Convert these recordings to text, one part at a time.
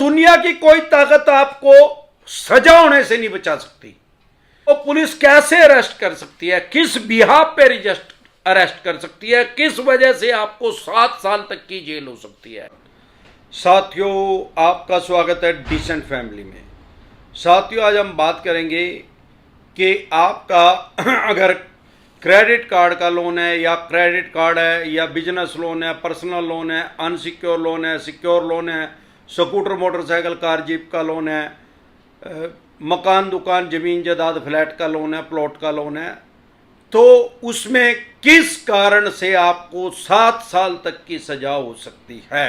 दुनिया की कोई ताकत आपको सजा होने से नहीं बचा सकती। तो पुलिस कैसे अरेस्ट कर सकती है, किस बिहाफ पे अरेस्ट कर सकती है, किस वजह से आपको 7 साल तक की जेल हो सकती है। साथियों, आपका स्वागत है डिसेंट फैमिली में। साथियों, आज हम बात करेंगे कि आपका अगर क्रेडिट कार्ड का लोन है या क्रेडिट कार्ड है या बिजनेस लोन है, पर्सनल लोन है, अनसिक्योर लोन है, सिक्योर लोन है, स्कूटर मोटरसाइकिल कार जीप का लोन है, मकान दुकान जमीन जायदाद फ्लैट का लोन है, प्लॉट का लोन है, तो उसमें किस कारण से आपको 7 साल तक की सजा हो सकती है।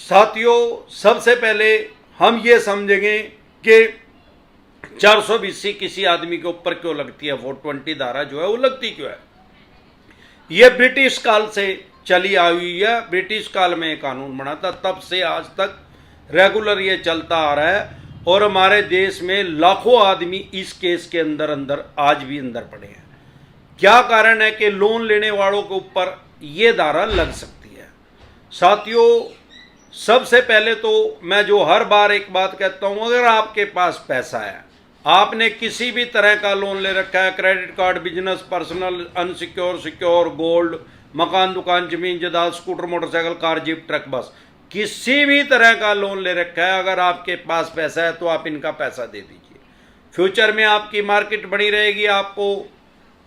साथियों, सबसे पहले हम ये समझेंगे कि 420 किसी आदमी के ऊपर क्यों लगती है, 420 धारा जो है वो लगती क्यों है। ये ब्रिटिश काल से चली आई हुई है। ब्रिटिश काल में कानून बना था, तब से आज तक रेगुलर ये चलता आ रहा है और हमारे देश में लाखों आदमी इस केस के अंदर आज भी अंदर पड़े हैं। क्या कारण है कि लोन लेने वालों के ऊपर ये धारा लग सकती है। साथियों, सबसे पहले तो मैं जो हर बार एक बात कहता हूं, अगर आपके पास पैसा है, आपने किसी भी तरह का लोन ले रखा है, credit card, business, personal, unsecure, secure, gold, मकान दुकान जमीन जायदाद, scooter motorcycle car jeep truck bus, किसी भी तरह का लोन ले रखा है, अगर आपके पास पैसा है तो आप इनका पैसा दे दीजिए। फ्यूचर में आपकी मार्केट बनी रहेगी, आपको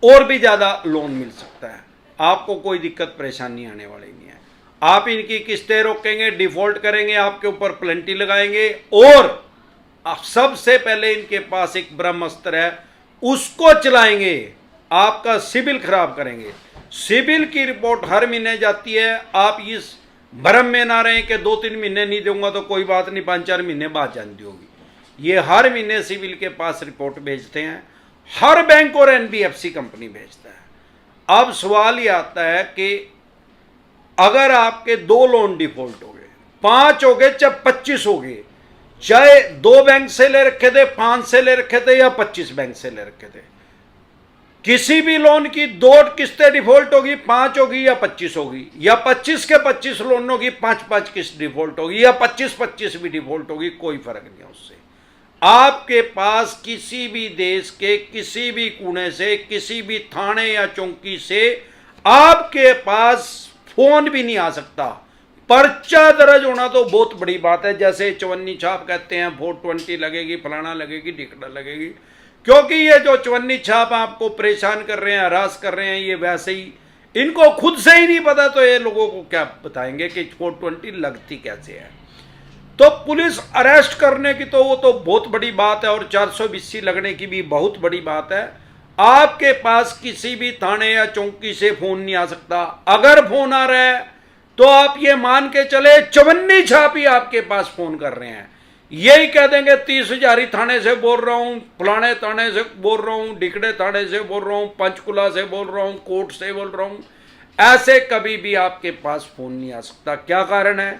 और भी ज़्यादा लोन मिल सकता है, आपको कोई दिक्कत परेशानी आने वाली नहीं है। आप इनकी किस्तें रोकेंगे, डिफॉल्ट करेंगे, आपके ऊपर पेनल्टी लगाएंगे और सबसे पहले इनके पास एक ब्रह्मास्त्र है, उसको चलाएंगे, आपका सिबिल खराब करेंगे। सिबिल की रिपोर्ट हर महीने जाती है। आप इस भ्रम में ना रहें कि 2-3 महीने नहीं दूंगा तो कोई बात नहीं, 5-4 महीने बाद जानती होगी। ये हर महीने सिबिल के पास रिपोर्ट भेजते हैं, हर बैंक और एनबीएफसी कंपनी भेजता है। अब सवाल ये आता है कि अगर आपके 2 लोन डिफॉल्ट हो गए, 5 हो गए, चाहे 25 हो गए, चाहे 2 बैंक से ले रखे थे, 5 से ले रखे थे या 25 बैंक से ले रखे थे, किसी भी लोन की 2 किस्तें डिफॉल्ट होगी, 5 होगी या 25 होगी, या 25 के 25 लोनों की 5-5 किस्त डिफॉल्ट होगी, या 25-25 भी डिफॉल्ट होगी, कोई फर्क नहीं है उससे। आपके पास किसी भी देश के किसी भी कोने से, किसी भी थाने या चौकी से आपके पास फोन भी नहीं आ सकता। पर्चा दर्ज होना तो बहुत बड़ी बात है, जैसे चवन्नी छाप कहते हैं, 420 लगेगी, फलाना लगेगी, ढिकड़ा लगेगी, क्योंकि ये जो चवन्नी छाप आपको परेशान कर रहे हैं, हरास कर रहे हैं, ये वैसे ही इनको खुद से ही नहीं पता, तो ये लोगों को क्या बताएंगे कि 420 लगती कैसे है। तो पुलिस अरेस्ट करने की तो वो तो बहुत बड़ी बात है और 420 लगने की भी बहुत बड़ी बात है। आपके पास किसी भी थाने या चौकी से फोन नहीं आ सकता। अगर फोन आ रहा है तो आप ये मान के चले चवन्नी छाप ही आपके पास फोन कर रहे हैं। यही कह देंगे 30 हजारी थाने से बोल रहा हूं, फलाने थाने से बोल रहा हूं, डिकड़े थाने से बोल रहा हूं, पंचकुला से बोल रहा हूं, कोर्ट से बोल रहा हूं। ऐसे कभी भी आपके पास फोन नहीं आ सकता। क्या कारण है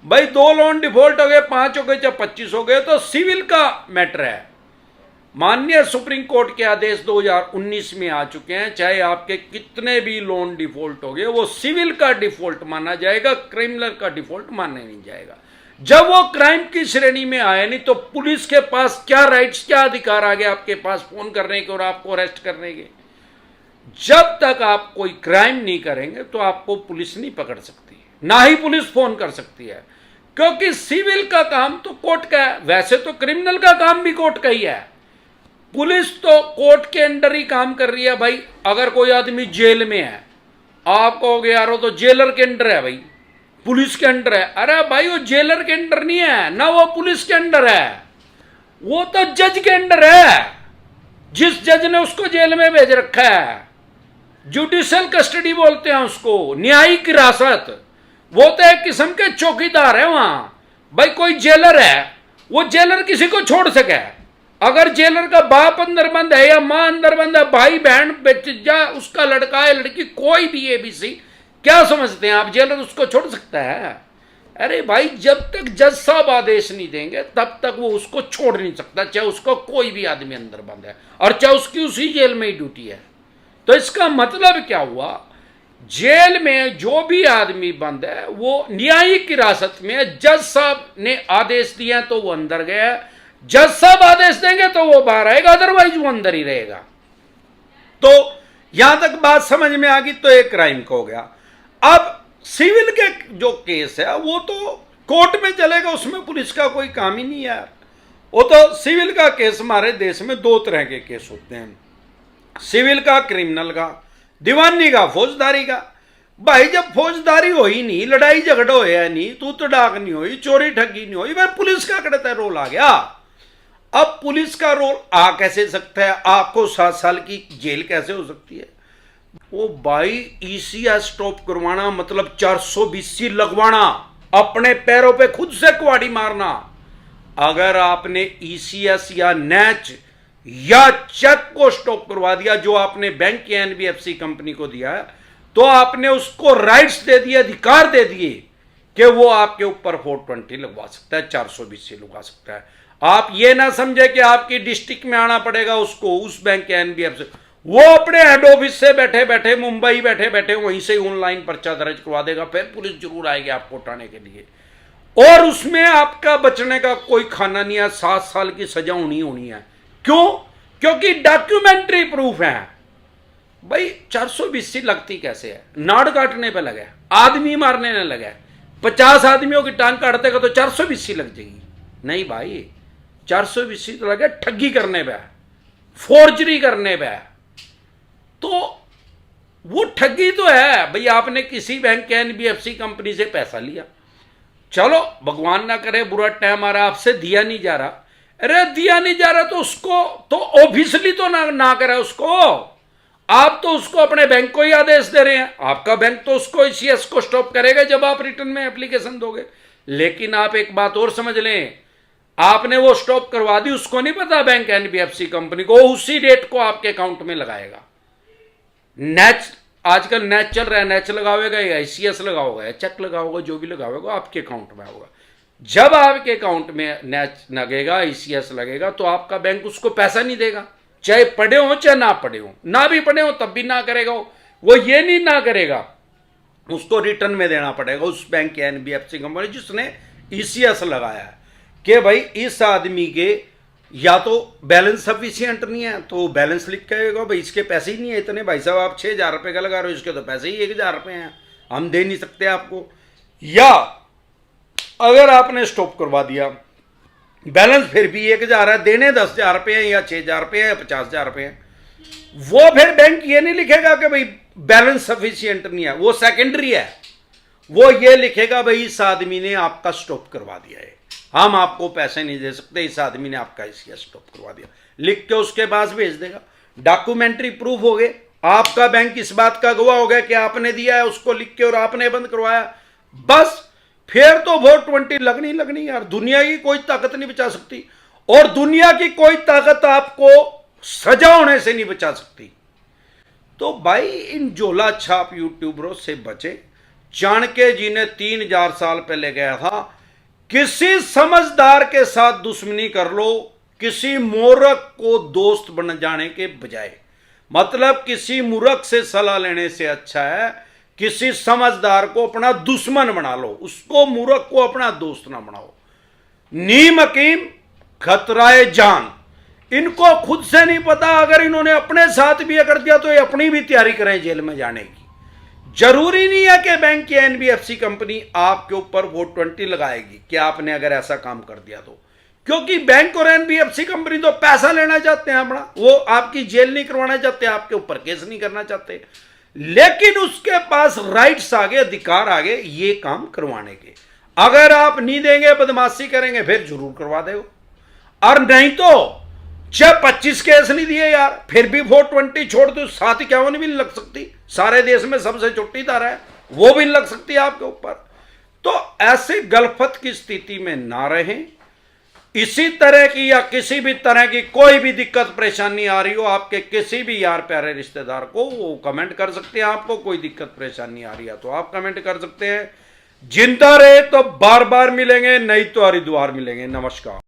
भाई? 2 लोन डिफॉल्ट हो गए, 5 हो गए, चाहे 25 हो गए, तो सिविल का मैटर है। माननीय सुप्रीम कोर्ट के आदेश 2019 में आ चुके हैं, चाहे आपके कितने भी लोन डिफॉल्ट हो गए, वो सिविल का डिफॉल्ट माना जाएगा, क्रिमिनल का डिफॉल्ट माना नहीं जाएगा। जब वो क्राइम की श्रेणी में आया नहीं तो पुलिस के पास क्या राइट्स, क्या अधिकार आ गया आपके पास फोन करने के और आपको अरेस्ट करने के। जब तक आप कोई क्राइम नहीं करेंगे तो आपको पुलिस नहीं पकड़ सकती, ना ही पुलिस फोन कर सकती है, क्योंकि सिविल का काम तो कोर्ट का है। वैसे तो क्रिमिनल का काम भी कोर्ट का ही है, पुलिस तो कोर्ट के अंडर ही काम कर रही है। भाई अगर कोई आदमी जेल में है, आप कहोगे यार वो तो जेलर के अंडर है, भाई पुलिस के अंडर है। अरे भाई वो जेलर के अंडर नहीं है, ना वो पुलिस के अंडर है, वो तो जज के अंडर है, जिस जज ने उसको जेल में भेज रखा है। जुडिशियल कस्टडी बोलते हैं उसको, न्यायिक हिरासत। वो तो एक किस्म के चौकीदार है वहां। भाई कोई जेलर है, वो जेलर किसी को छोड़ सके। अगर जेलर का बाप अंदर बंद है या मां अंदर बंद है, भाई बहन बेचा, उसका लड़का है लड़की, कोई भी एबीसी, क्या समझते हैं आप जेलर उसको छोड़ सकता है? अरे भाई जब तक जज साहब आदेश नहीं देंगे तब तक वो उसको छोड़ नहीं सकता, चाहे उसको कोई भी आदमी अंदर बंद है और चाहे उसकी उसी जेल में ही ड्यूटी है। तो इसका मतलब क्या हुआ? जेल में जो भी आदमी बंद है वो न्यायिक हिरासत में है। जज साहब ने आदेश दिया तो वो अंदर गया, जज साहब आदेश देंगे तो वो बाहर आएगा, अदरवाइज वो अंदर ही रहेगा। तो यहां तक बात समझ में आ गई। तो एक क्राइम का हो गया। अब सिविल के जो केस है वो तो कोर्ट में चलेगा, उसमें पुलिस का कोई काम ही नहीं है यार। वो तो सिविल का केस, हमारे देश में दो तरह के केस होते हैं, सिविल का, क्रिमिनल का, दीवानी का, फौजदारी का। भाई जब फौजदारी हो ही नहीं, लड़ाई झगड़ा होया नहीं, तू तो डाक नहीं हुई, चोरी ठगी नहीं हुई, भाई पुलिस का कड़ता रोल आ गया। अब पुलिस का रोल आ कैसे सकता है? आपको 7 साल की जेल कैसे हो सकती है? वो भाई ईसीएस स्टॉप करवाना मतलब 420 लगवाना, अपने पैरों पे खुद से कुआड़ी मारना। अगर आपने ईसीएस या नैच या चेक को स्टॉप करवा दिया जो आपने बैंक या एनबीएफसी कंपनी को दिया है, तो आपने उसको राइट्स दे दिए, अधिकार दे दिए कि वो आपके ऊपर 420 लगवा सकता है, 420 लगवा सकता है। आप ये ना समझे कि आपकी डिस्ट्रिक्ट में आना पड़ेगा उसको, उस बैंक या एनबीएफसी, वो अपने हेड ऑफिस से बैठे बैठे, मुंबई बैठे बैठे वहीं से ऑनलाइन पर्चा दर्ज करवा देगा, फिर पुलिस जरूर आएगी आपको उठाने के लिए। और उसमें आपका बचने का कोई खाना नहीं है, 7 साल की सजा होनी है। क्यों? क्योंकि डॉक्यूमेंट्री प्रूफ है। भाई 420 लगती कैसे है? नाड़ काटने पे लगा, आदमी मारने में लगा, 50 आदमियों की टांग काटते का तो 420 लग जाएगी? नहीं भाई, 420 तो लगे ठगी करने पे, फोर्जरी करने पे। तो वो ठगी तो है भाई। आपने किसी बैंक के एनबीएफसी कंपनी से पैसा लिया, चलो भगवान ना करे बुरा टाइम आ रहा, आपसे दिया नहीं जा रहा, अरे दिया नहीं जा रहा तो उसको तो ऑब्वियसली तो ना करे उसको। आप तो उसको अपने बैंक को ही आदेश दे रहे हैं, आपका बैंक तो उसको ईसीएस को स्टॉप करेगा जब आप रिटर्न में एप्लीकेशन दोगे। लेकिन आप एक बात और समझ लें, आपने वो स्टॉप करवा दी, उसको नहीं पता बैंक एनबीएफसी कंपनी को उसी डेट को आपके अकाउंट में लगाएगा। नैच आजकल नैच चल रहा है, नैच लगाओगे या ईसीएस लगाओगे या चेक लगाओगे, जो भी लगाओगे आपके अकाउंट में होगा। जब आपके अकाउंट में नैच लगेगा, ईसीएस लगेगा, तो आपका बैंक उसको पैसा नहीं देगा, चाहे पढ़े हो चाहे ना पढ़े हो, ना भी पढ़े हो तब भी ना करेगा। वो ये नहीं ना करेगा, उसको रिटर्न में देना पड़ेगा उस बैंक के एनबीएफसी कंपनी जिसने ईसीएस लगाया है कि भाई इस आदमी के या तो बैलेंस सफिशिएंट नहीं है, तो बैलेंस लिख के आएगा भाई इसके पैसे ही नहीं है इतने, भाई साहब आप 6,000 रुपये का लगा रहे हो, इसके तो पैसे ही 1,000 रुपये हैं, हम दे नहीं सकते आपको। या अगर आपने स्टॉप करवा दिया, बैलेंस फिर भी 1,000 है, देने 10,000 रुपये हैं या 6,000 रुपये है या 50,000 रुपये हैं, वो फिर बैंक ये नहीं लिखेगा कि भाई बैलेंस सफिशिएंट नहीं है, वो सेकेंडरी है। वो ये लिखेगा भाई इस आदमी ने आपका स्टॉप करवा दिया है, हम आपको पैसे नहीं दे सकते, इस आदमी ने आपका इसका स्टॉप करवा दिया, लिख के उसके पास भेज देगा। डॉक्यूमेंट्री प्रूफ हो गए, आपका बैंक इस बात का गवाह हो गया कि आपने दिया है उसको लिख के और आपने बंद करवाया, बस फिर तो 420 लगनी यार। दुनिया की कोई ताकत नहीं बचा सकती, और दुनिया की कोई ताकत आपको सजा होने से नहीं बचा सकती। तो भाई इन झोला छाप यूट्यूबरों से बचे। चाणक्य जी ने 3,000 साल पहले गया था, किसी समझदार के साथ दुश्मनी कर लो, किसी मूर्ख को दोस्त बन जाने के बजाय। मतलब किसी मूर्ख से सलाह लेने से अच्छा है किसी समझदार को अपना दुश्मन बना लो, उसको मूर्ख को अपना दोस्त ना बनाओ। नीम हकीम खतराए जान, इनको खुद से नहीं पता, अगर इन्होंने अपने साथ भी कर दिया तो ये अपनी भी तैयारी करें जेल में जाने की। जरूरी नहीं है कि बैंक की एनबीएफसी कंपनी आपके ऊपर 420 लगाएगी कि आपने अगर ऐसा काम कर दिया तो, क्योंकि बैंक और एनबीएफसी कंपनी तो पैसा लेना चाहते हैं अपना, वो आपकी जेल नहीं करवाना चाहते, आपके ऊपर केस नहीं करना चाहते, लेकिन उसके पास राइट्स आगे, अधिकार आगे ये काम करवाने के। अगर आप नहीं देंगे, बदमाशी करेंगे, फिर जरूर करवा देगा। और नहीं तो जब 25 केस नहीं दिए यार, फिर भी 420 छोड़ दो, 751 भी नहीं लग सकती, सारे देश में सबसे छोटी धारा है, वो भी नहीं लग सकती आपके ऊपर। तो ऐसे गलफत की स्थिति में ना रहें। इसी तरह की या किसी भी तरह की कोई भी दिक्कत परेशानी आ रही हो आपके किसी भी यार प्यारे रिश्तेदार को, वो कमेंट कर सकते हैं। आपको कोई दिक्कत परेशानी आ रही है तो आप कमेंट कर सकते हैं। जिंदा रहे तो बार बार मिलेंगे, नहीं तो हरिद्वार मिलेंगे। नमस्कार।